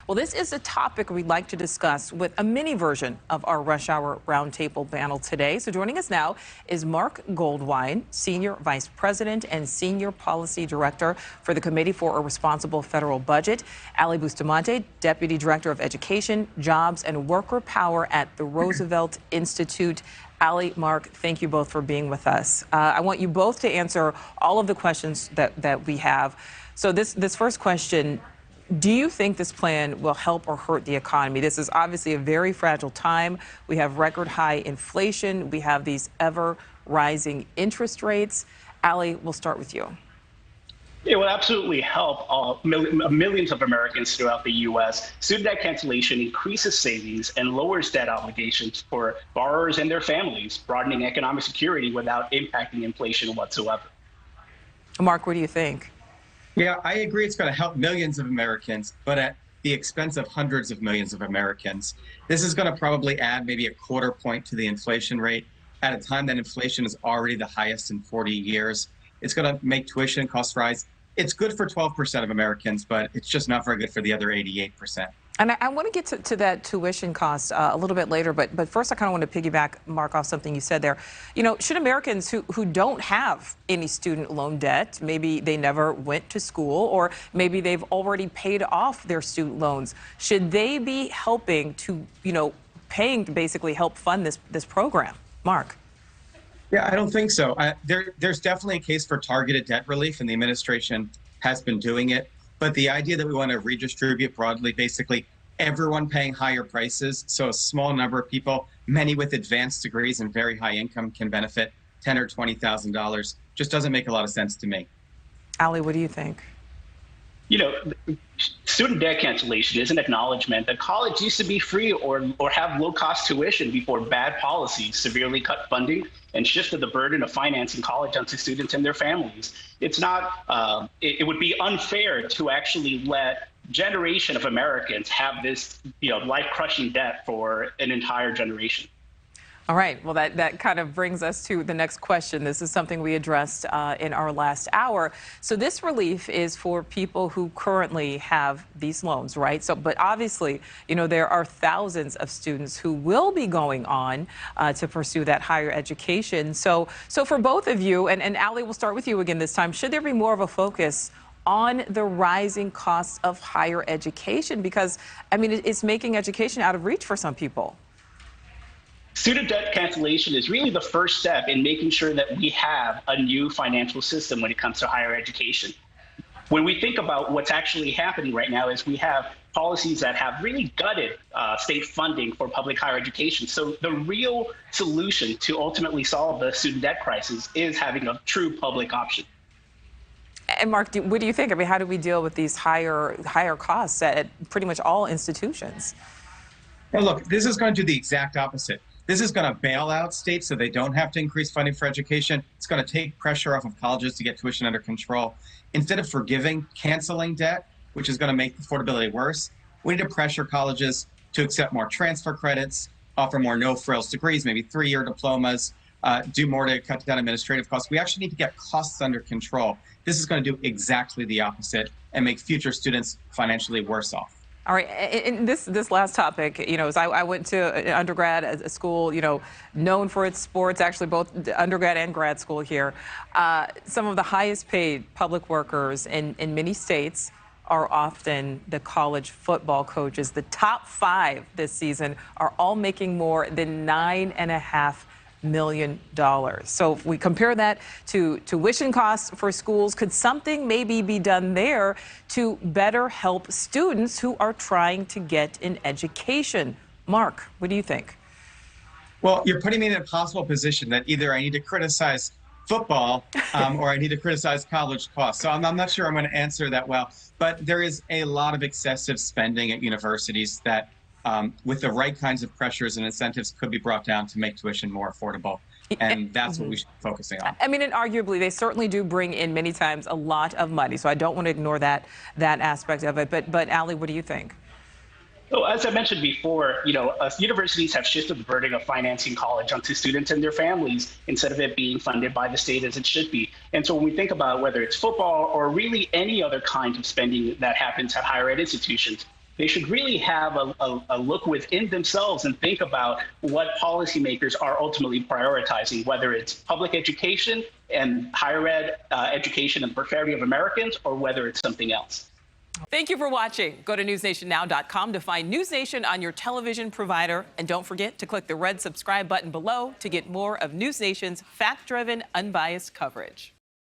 Well, this is a topic we'd like to discuss with a mini version of our Rush Hour Roundtable panel today. So joining us now is Marc Goldwein, Senior Vice President and Senior Policy Director for the Committee for a Responsible Federal Budget, Ali Bustamante, Deputy Director of Education, Jobs, and Worker Power at the Roosevelt Institute. Ali, Marc, thank you both for being with us. I want you both to answer all of the questions that we have. So this first question, do you think this plan will help or hurt the economy? This is obviously a very fragile time. We have record high inflation. We have these ever rising interest rates. Ali, we'll start with you. It will absolutely help millions of Americans throughout the U.S. Student debt cancellation increases savings and lowers debt obligations for borrowers and their families, broadening economic security without impacting inflation whatsoever. Marc, what do you think? Yeah, I agree it's going to help millions of Americans, but at the expense of hundreds of millions of Americans. This is going to probably add maybe a quarter point to the inflation rate at a time that inflation is already the highest in 40 years. It's going to make tuition costs rise. It's good for 12% of Americans, but it's just not very good for the other 88%. And I want to get to that tuition cost a little bit later, but first I kind of want to piggyback, Marc, off something you said there. You know, should Americans who don't have any student loan debt, maybe they never went to school, or maybe they've already paid off their student loans, should they be helping to, paying to basically help fund this program? Marc. Yeah, I don't think so. There's definitely a case for targeted debt relief, and the administration has been doing it. But the idea that we want to redistribute broadly, basically everyone paying higher prices, so a small number of people, many with advanced degrees and very high income, can benefit $10,000 or $20,000, just doesn't make a lot of sense to me. Ali, what do you think? Student debt cancellation is an acknowledgement that college used to be free or have low-cost tuition before bad policies severely cut funding and shifted the burden of financing college onto students and their families. It's not, it would be unfair to actually let a generation of Americans have this, life-crushing debt for an entire generation. All right. Well, that kind of brings us to the next question. This is something we addressed in our last hour. So this relief is for people who currently have these loans, right? So, but obviously, there are thousands of students who will be going on to pursue that higher education. So for both of you, and Ali, we'll start with you again this time, should there be more of a focus on the rising costs of higher education? Because, it's making education out of reach for some people. Student debt cancellation is really the first step in making sure that we have a new financial system when it comes to higher education. When we think about what's actually happening right now is we have policies that have really gutted state funding for public higher education. So the real solution to ultimately solve the student debt crisis is having a true public option. And Marc, what do you think? How do we deal with these higher costs at pretty much all institutions? Well, look, this is going to do the exact opposite. This is going to bail out states so they don't have to increase funding for education. It's going to take pressure off of colleges to get tuition under control. Instead of forgiving, canceling debt, which is going to make affordability worse, we need to pressure colleges to accept more transfer credits, offer more no-frills degrees, maybe 3-year diplomas, do more to cut down administrative costs. We actually need to get costs under control. This is going to do exactly the opposite and make future students financially worse off. All right, and this last topic, as I went to undergrad at a school, known for its sports, actually both undergrad and grad school here. Some of the highest paid public workers in many states are often the college football coaches. The top 5 this season are all making more than $9.5 million. So if we compare that to tuition costs for schools, could something maybe be done there to better help students who are trying to get an education? Marc, what do you think? Well, you're putting me in an impossible position that either I need to criticize football or I need to criticize college costs. So I'm not sure I'm going to answer that well, but there is a lot of excessive spending at universities that with the right kinds of pressures and incentives could be brought down to make tuition more affordable. And that's what we should be focusing on. And arguably, they certainly do bring in many times a lot of money. So I don't want to ignore that aspect of it. But Ali, what do you think? So as I mentioned before, universities have shifted the burden of financing college onto students and their families instead of it being funded by the state as it should be. And so when we think about whether it's football or really any other kind of spending that happens at higher ed institutions, they should really have a look within themselves and think about what policymakers are ultimately prioritizing, whether it's public education and higher ed education and prosperity of Americans, or whether it's something else. Thank you for watching. Go to newsnationnow.com to find NewsNation on your television provider. And don't forget to click the red subscribe button below to get more of NewsNation's fact-driven, unbiased coverage.